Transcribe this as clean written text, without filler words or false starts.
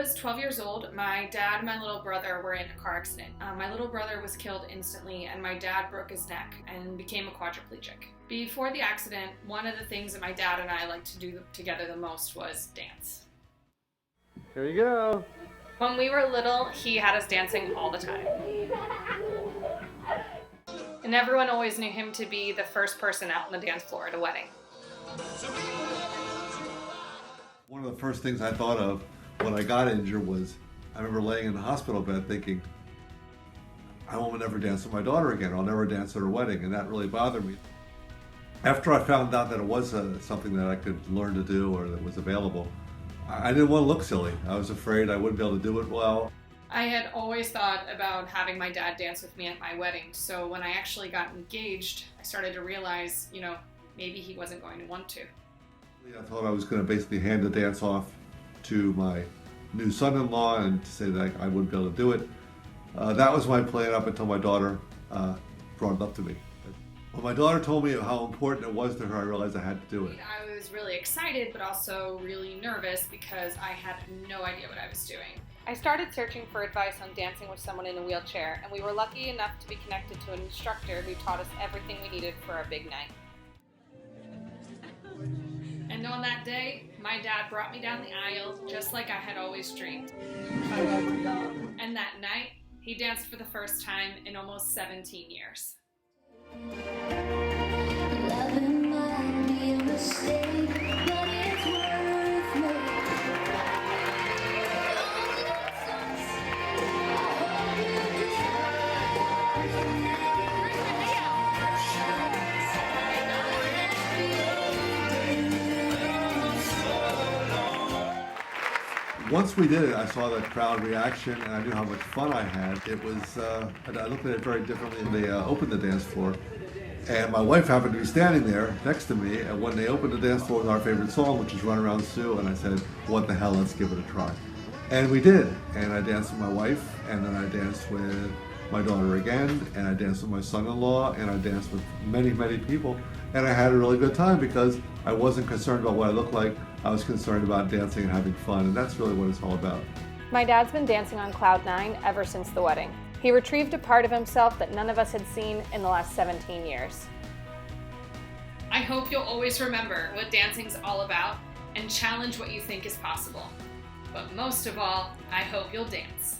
was 12 years old, my dad and my little brother were in a car accident. My little brother was killed instantly, and my dad broke his neck and became a quadriplegic. Before the accident, one of the things that my dad and I liked to do together the most was dance. Here you go. When we were little, he had us dancing all the time. And everyone always knew him to be the first person out on the dance floor at a wedding. One of the first things I thought of when I got injured was, I remember laying in the hospital bed thinking, I won't never dance with my daughter again. I'll never dance at her wedding, and that really bothered me. After I found out that it was something that I could learn to do or that was available, I didn't want to look silly. I was afraid I wouldn't be able to do it well. I had always thought about having my dad dance with me at my wedding, so when I actually got engaged, I started to realize, maybe he wasn't going to want to. I thought I was going to basically hand the dance off to my new son-in-law and say that I wouldn't be able to do it. That was my plan up until my daughter brought it up to me. When my daughter told me how important it was to her, I realized I had to do it. I was really excited, but also really nervous because I had no idea what I was doing. I started searching for advice on dancing with someone in a wheelchair, and we were lucky enough to be connected to an instructor who taught us everything we needed for our big night. And on that day, my dad brought me down the aisle just like I had always dreamed. And that night, he danced for the first time in almost 17 years. Loving might be a mistake, but it's worth it. Once we did it, I saw the crowd reaction and I knew how much fun I had. It was, I looked at it very differently when they opened the dance floor. And my wife happened to be standing there next to me, and when they opened the dance floor with our favorite song, which is Run Around Sue, and I said, what the hell, let's give it a try. And we did, and I danced with my wife, and then I danced with my daughter again, and I danced with my son-in-law, and I danced with many, many people, and I had a really good time because I wasn't concerned about what I looked like, I was concerned about dancing and having fun, and that's really what it's all about. My dad's been dancing on cloud 9 ever since the wedding. He retrieved a part of himself that none of us had seen in the last 17 years. I hope you'll always remember what dancing's all about and challenge what you think is possible. But most of all, I hope you'll dance.